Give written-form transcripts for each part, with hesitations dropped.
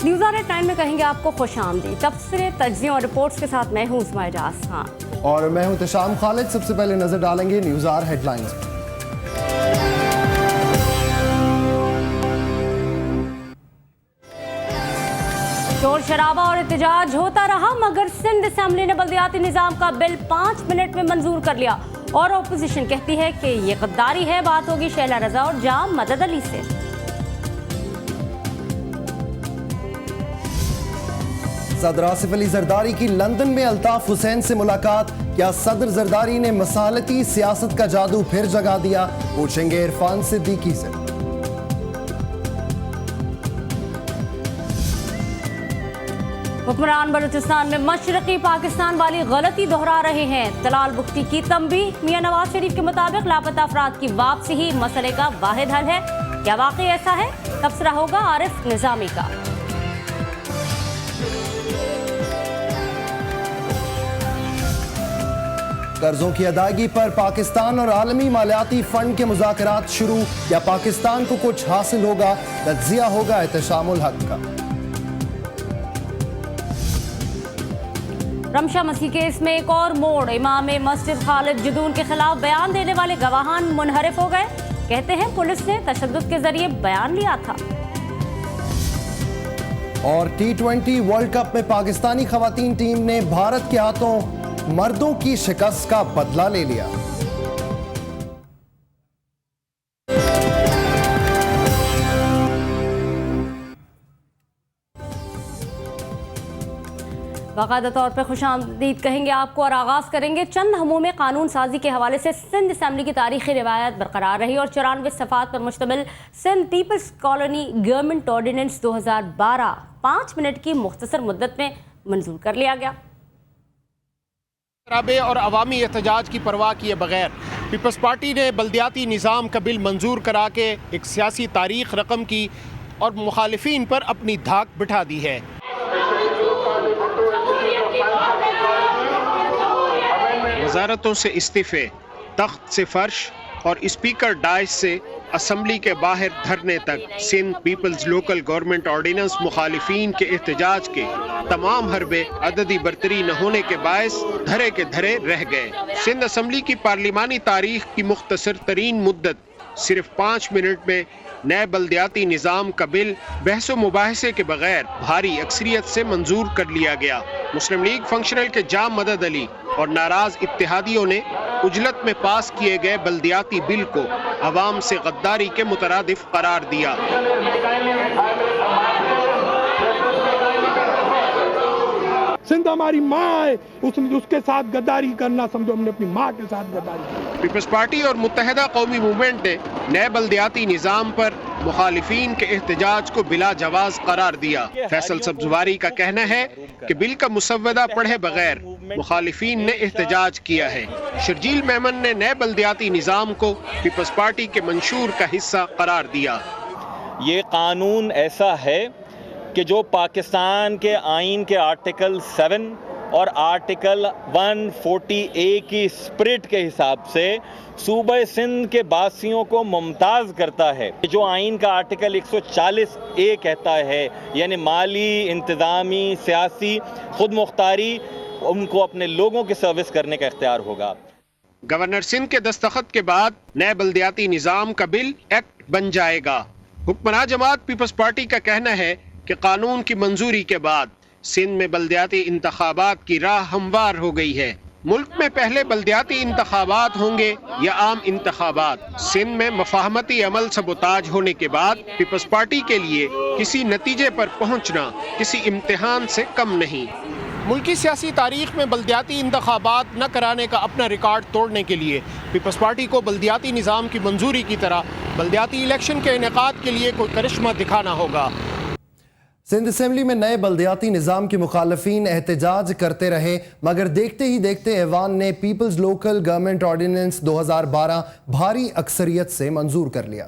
News on eight 9 में कहेंगे आपको खुशामदीद। तबसरे, तज्ज़ियों और रिपोर्ट्स के साथ मैं हूँ उस्मा एजाज खान और मैं हूँ तशाम खालिद। सबसे पहले नजर डालेंगे न्यूज़ आर हेडलाइंस पर। शोर शराबा और एहतजाज होता रहा मगर सिंध असेंबली ने बल्दियाती निज़ाम का बिल 5 मिनट में मंजूर कर लिया और अपोजिशन कहती है कि ये गद्दारी है। बात होगी शैला रजा और जाम मदद अली से। सदर आसिफ अली जरदारी की लंदन में अल्ताफ हुसैन से मुलाकात। क्या सदर जरदारी ने मसालती सियासत का जादू फिर जगा दिया? पूछेंगे इरफान सिद्दीकी से। हुक्मरान बलूचिस्तान में मशरकी पाकिस्तान वाली गलती दोहरा रहे हैं। तलाल बुख्ती की तंबीह। मियां नवाज शरीफ के मुताबिक लापता अफराद की वापसी ही मसले का वाहिद हल है। क्या वाकई ऐसा है? तबसरा होगा आरिफ निजामी का। कर्जों की अदायगी पर पाकिस्तान और आलमी मालियाती फंड के मुज़ाकरात शुरू। क्या पाकिस्तान को कुछ हासिल होगा? तज्जिया होगा एहतशामुल हक का। रमशा मसीह केस में एक और मोड़। इमाम मस्जिद खालिद जदून के खिलाफ बयान देने वाले गवाहान मुनहरिफ हो गए। कहते हैं पुलिस ने तशद्दुद के जरिए बयान लिया था। और T20 वर्ल्ड कप में पाकिस्तानी खवातीन टीम ने भारत के हाथों मर्दों की शिकस्त का बदला ले लिया। बाकायदा तौर पर खुशामदीद कहेंगे आपको और आगाज़ करेंगे चंद हमूम कानून साजी के हवाले से। सिंध असेंबली की तारीखी रिवायत बरकरार रही और 94 सफ़ात पर मुश्तमिल Sindh people's colony government ordinance 2012 5 minute की मुख्तसर मुद्दत में मंजूर कर लिया गया। शराबे और अवामी एहतजाज की परवाह किए बगैर पीपल्स पार्टी ने बल्दियाती निज़ाम का बिल मंजूर करा के एक सियासी तारीख रकम की और मुखालिफिन पर अपनी धाक बिठा दी है। वजारतों से इस्तीफे, तख्त से फर्श और स्पीकर डाइस से असम्बली के बाहर धरने तक Sindh peoples local government ordinance मुखालिफिन के एहतजाज के तमाम हरबे अददी बरतरी न होने के बायस धरे के धरे रह गए। सिंध असम्बली की पार्लिमानी तारीख की मुख्तसर तरीन मुद्दत सिर्फ 5 मिनट में नए बल्दियाती निज़ाम का बिल बहस मुबाहसे के बगैर भारी अक्सरियत से मंजूर कर लिया गया। मुस्लिम लीग फंक्शनल के जाम मदद अली और नाराज इत्तेहादियों ने उजलत में पास किए गए बल्दियाती बिल को अवाम से गद्दारी के मुतरादिफ करार दिया। सिंध हमारी माँ है, उसके साथ गद्दारी करना समझो हमने अपनी माँ के साथ गद्दारी की। पीपल्स पार्टी और मुत्तहिदा कौमी मूवमेंट ने नए बल्दियाती निज़ाम पर मुखालिफिन के एहतजाज को बिला जवाज करार दिया। फैसल सब्जवारी का कहना है कि बिल का मुसव्वदा पढ़े बगैर मुखालिफिन ने एहतजाज किया है। शर्जील मेमन ने नए बल्दियाती निज़ाम को पीपल्स पार्टी के मंशूर का हिस्सा करार दिया। ये कानून ऐसा है कि जो पाकिस्तान के आइन के आर्टिकल 7 और आर्टिकल 140A की स्पिरिट के हिसाब से सूबे सिंध के बासियों को मुमताज़ करता है। जो आइन का आर्टिकल 140A कहता है यानी माली, इंतज़ामी, सियासी खुद मुख्तारी, उनको अपने लोगों की सर्विस करने का इख्तियार होगा। गवर्नर सिंध के दस्तखत के बाद नए बल्दियाती निज़ाम का बिल एक्ट बन जाएगा। हुक्मरान जमात पीपल्स पार्टी का कहना है कि कानून की मंजूरी के बाद सिंध में बल्दियाती इंतखाबात की राह हमवार हो गई है। मुल्क में पहले बल्दियाती इंतखाबात होंगे या आम इंतखाबात। सिंध में मफाहमती अमल सबोताज होने के बाद पीपल्स पार्टी के लिए किसी नतीजे पर पहुंचना किसी इम्तिहान से कम नहीं। मुल्की सियासी तारीख में बल्दियाती इंतखाबात न कराने का अपना रिकॉर्ड तोड़ने के लिए पीपल्स पार्टी को बल्दियाती निज़ाम की मंजूरी की तरह बल्दियाती इलेक्शन के इनेकाद के लिए कोई करिश्मा दिखाना होगा। सिंध असेंबली में नए बल्दियाती निज़ाम के मुखालफीन एहतजाज करते रहे मगर देखते ही देखते ऐवान ने पीपल्स लोकल गवर्नमेंट ऑर्डिनेंस 2012 भारी अक्सरियत से मंजूर कर लिया।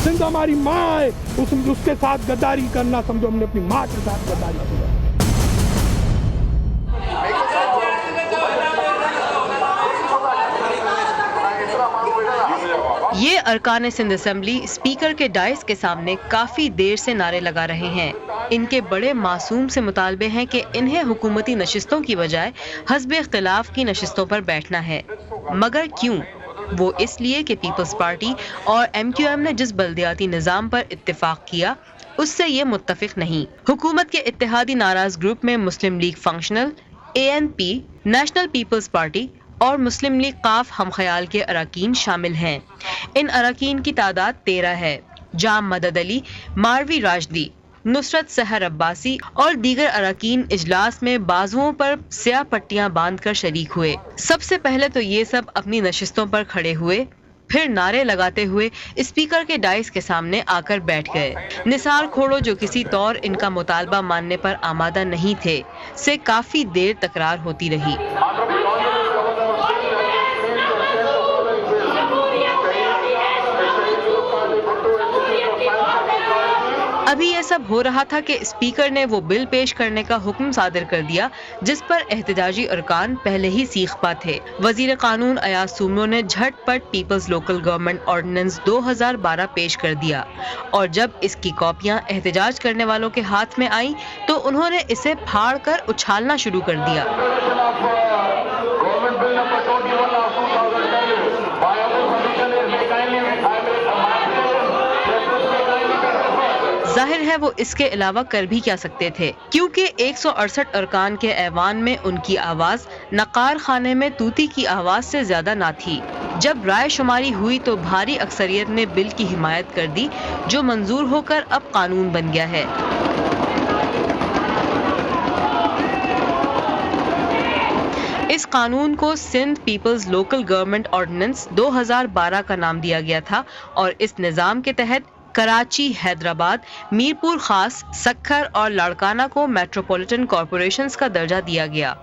सिंध हमारी माँ है, उसके साथ गद्दारी करना समझो हमने अपनी माँ के साथ गद्दारी की। अरकान सिंध असेंबली स्पीकर के डाइस के सामने काफी देर से नारे लगा रहे हैं। इनके बड़े मासूम से मुतालबे हैं कि इन्हें हुकूमती नशिस्तों की बजाय हस्ब इख्तिलाफ की नशिस्तों पर बैठना है। मगर क्यों? वो इसलिए कि पीपल्स पार्टी और MQM ने जिस बल्दियाती निज़ाम पर इत्तेफाक किया उससे ये मुत्तफिक नहीं। हुकूमत के इत्तेहादी नाराज ग्रुप में Muslim League functional, ANP, national peoples party और मुस्लिम लीग काफ हम ख्याल के अरकान शामिल हैं। इन अरकान की तादाद 13 है। जाम मदद अली, मारवी राजदी, नुसरत सहर अब्बासी और दीगर अरकान इजलास में बाजुओं पर स्याह पट्टियां बांधकर शरीक हुए। सबसे पहले तो ये सब अपनी नशिस्तों पर खड़े हुए, फिर नारे लगाते हुए स्पीकर के डाइस के सामने आकर बैठ गए। निसार खोड़ो, जो किसी तौर इनका मुतालबा मानने पर आमादा नहीं थे, से काफी देर तकरार होती रही। अभी यह सब हो रहा था कि स्पीकर ने वो बिल पेश करने का हुक्म सादिर कर दिया जिस पर एहतजाजी अरकान पहले ही सीखपा थे। वजीर कानून अयाज सूमो ने झटपट पीपल्स लोकल गवर्नमेंट ऑर्डिनेंस 2012 पेश कर दिया और जब इसकी कॉपियां एहतजाज करने वालों के हाथ में आई तो उन्होंने इसे फाड़ कर उछालना शुरू कर दिया। जाहिर है वो इसके अलावा कर भी क्या सकते थे, क्योंकि 168 अरकान के ऐवान में उनकी आवाज नकार खाने में तूती की आवाज से ज्यादा ना थी। जब राय शुमारी हुई तो भारी अक्सरियत ने बिल की हिमायत कर दी, जो मंजूर होकर अब कानून बन गया है। इस कानून को Sindh peoples local government ordinance 2012 का नाम दिया गया था और इस निज़ाम के तहत कराची, हैदराबाद, मीरपुर खास, सक्खर और लाड़काना को मेट्रोपॉलिटन कॉरपोरेशंस का दर्जा दिया गया।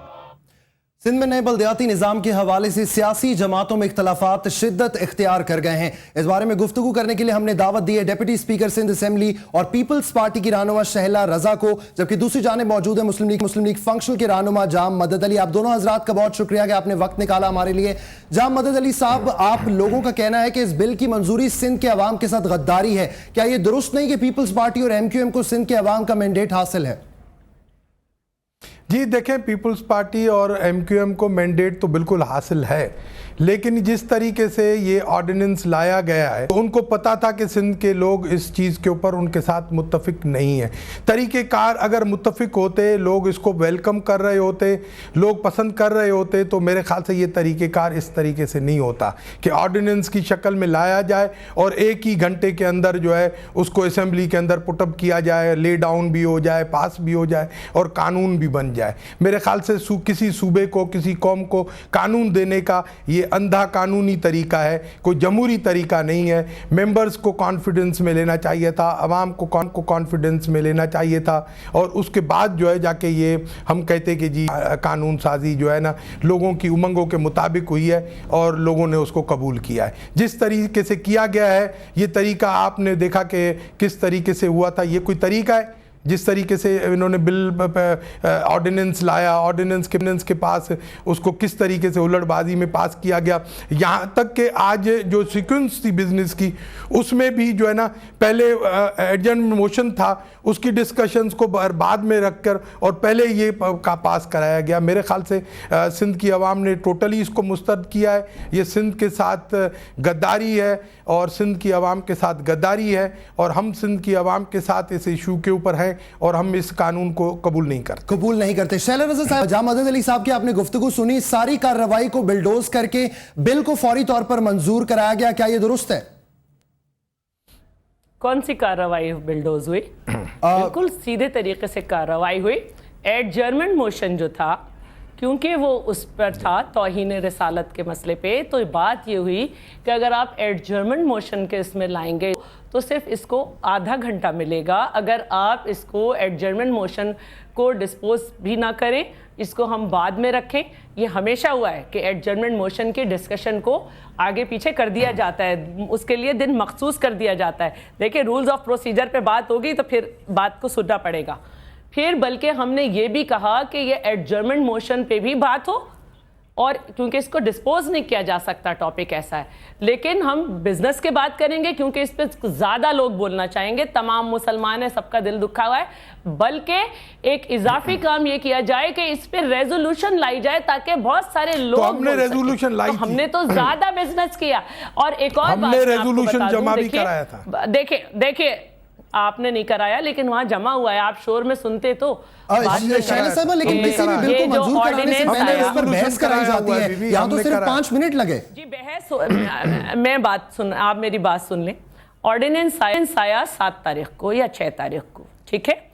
सिंध में नए बल्दियाती निज़ाम के हवाले से सियासी जमातों में इख्तलाफात शिद्दत इख्तियार कर गए हैं। इस बारे में गुफ्तगू करने के लिए हमने दावत दी है डिप्टी स्पीकर सिंध असेंबली और पीपल्स पार्टी की रहनुमा शहला रजा को, जबकि दूसरी जानिब मौजूद है मुस्लिम लीग फंक्शनल के रहनुमा जाम मदद अली। आप दोनों हजरात का बहुत शुक्रिया कि आपने वक्त निकाला हमारे लिए। जाम मदद अली साहब, आप लोगों का कहना है कि इस बिल की मंजूरी सिंध के अवाम के साथ गद्दारी है। क्या यह दुरुस्त नहीं कि पीपल्स पार्टी और MQM को सिंध के अवाम का मैंडेट हासिल है? जी देखें, पीपल्स पार्टी और MQM को मैंडेट तो बिल्कुल हासिल है, लेकिन जिस तरीके से ये ऑर्डिनेंस लाया गया है तो उनको पता था कि सिंध के लोग इस चीज़ के ऊपर उनके साथ मुत्तफिक नहीं है। तरीक़ेकार अगर मुत्तफिक होते, लोग इसको वेलकम कर रहे होते, लोग पसंद कर रहे होते, तो मेरे ख्याल से ये तरीक़ेकार इस तरीके से नहीं होता कि ऑर्डिनेंस की शक्ल में लाया जाए और एक ही घंटे के अंदर जो है उसको असेंबली के अंदर पुटअप किया जाए, ले डाउन भी हो जाए, पास भी हो जाए और कानून भी बन जाए। मेरे ख्याल से किसी सूबे को, किसी कौम को कानून देने का ये अंधा कानूनी तरीका है, कोई जमहूरी तरीका नहीं है। मेंबर्स को कॉन्फिडेंस में लेना चाहिए था, अवाम को कॉन्फिडेंस में लेना चाहिए था और उसके बाद जो है जाके ये हम कहते कि जी कानून साजी जो है ना लोगों की उमंगों के मुताबिक हुई है और लोगों ने उसको कबूल किया है। जिस तरीके से किया गया है ये तरीका आपने देखा कि किस तरीके से हुआ था। ये कोई तरीका है जिस तरीके से इन्होंने बिल ऑर्डिनेंस लाया, ऑर्डिनेंस के पास उसको किस तरीके से उलटबाजी में पास किया गया, यहाँ तक कि आज जो सीक्वेंस थी बिजनेस की उसमें भी जो है ना पहले एडजर्नमेंट मोशन था, उसकी डिस्कशंस को बाद में रखकर और पहले ये का पास कराया गया। मेरे ख्याल से सिंध की आवाम ने टोटली इसको मुस्तरद किया है। ये सिंध के साथ गद्दारी है और सिंध की आवाम के साथ गद्दारी है और हम सिंध की आवाम के साथ इस इशू के ऊपर हैं और हम इस कानून को कबूल नहीं करते। शैला रज़ा साहब, जाम मदद अली साहब की आपने गुफ्तगू सुनी, सारी कार्रवाई को बिलडोज करके बिल को फौरी तौर पर मंजूर कराया गया, क्या यह दुरुस्त है? कौन सी कार्रवाई बिलडोज हुई? बिल्कुल सीधे तरीके से कार्रवाई हुई। एडजर्नमेंट मोशन जो था, क्योंकि वो उस पर था तौहीन रिसालत के मसले पे, तो बात ये हुई कि अगर आप एडजर्नमेंट मोशन के इसमें लाएंगे तो सिर्फ इसको आधा घंटा मिलेगा। अगर आप इसको एडजर्नमेंट मोशन को डिस्पोज भी ना करें, इसको हम बाद में रखें, ये हमेशा हुआ है कि एडजर्नमेंट मोशन की डिस्कशन को आगे पीछे कर दिया जाता है, उसके लिए दिन मखसूस कर दिया जाता है। देखिए, रूल्स ऑफ प्रोसीजर पे बात होगी तो फिर बात को सुनना पड़ेगा। फिर बल्कि हमने ये भी कहा कि ये एडजर्नमेंट मोशन पे भी बात हो और क्योंकि इसको डिस्पोज नहीं किया जा सकता, टॉपिक ऐसा है। लेकिन हम बिजनेस के बात करेंगे क्योंकि इस पे ज्यादा लोग बोलना चाहेंगे, तमाम मुसलमान है, सबका दिल दुखा हुआ है, बल्कि एक इजाफी काम ये किया जाए कि इस पे रेजोल्यूशन लाई जाए ताकि बहुत सारे लोग तो हमने रेजोल्यूशन लाई, तो हमने तो ज्यादा बिजनेस किया। और एक और बात हमने रेजोल्यूशन जमा भी कराया था। देखिए आपने नहीं कराया, लेकिन वहां जमा हुआ है, आप शोर में सुनते तो शैला साहबा, लेकिन किसी भी बिल को मंजूर कराने से पहले उस पर बहस कराई जाती है, यहाँ तो सिर्फ 5 मिनट लगे। जी बहस मैं बात सुन, आप मेरी बात सुन लें। ऑर्डिनेंस आया 7 तारीख को या 6 तारीख को, ठीक है।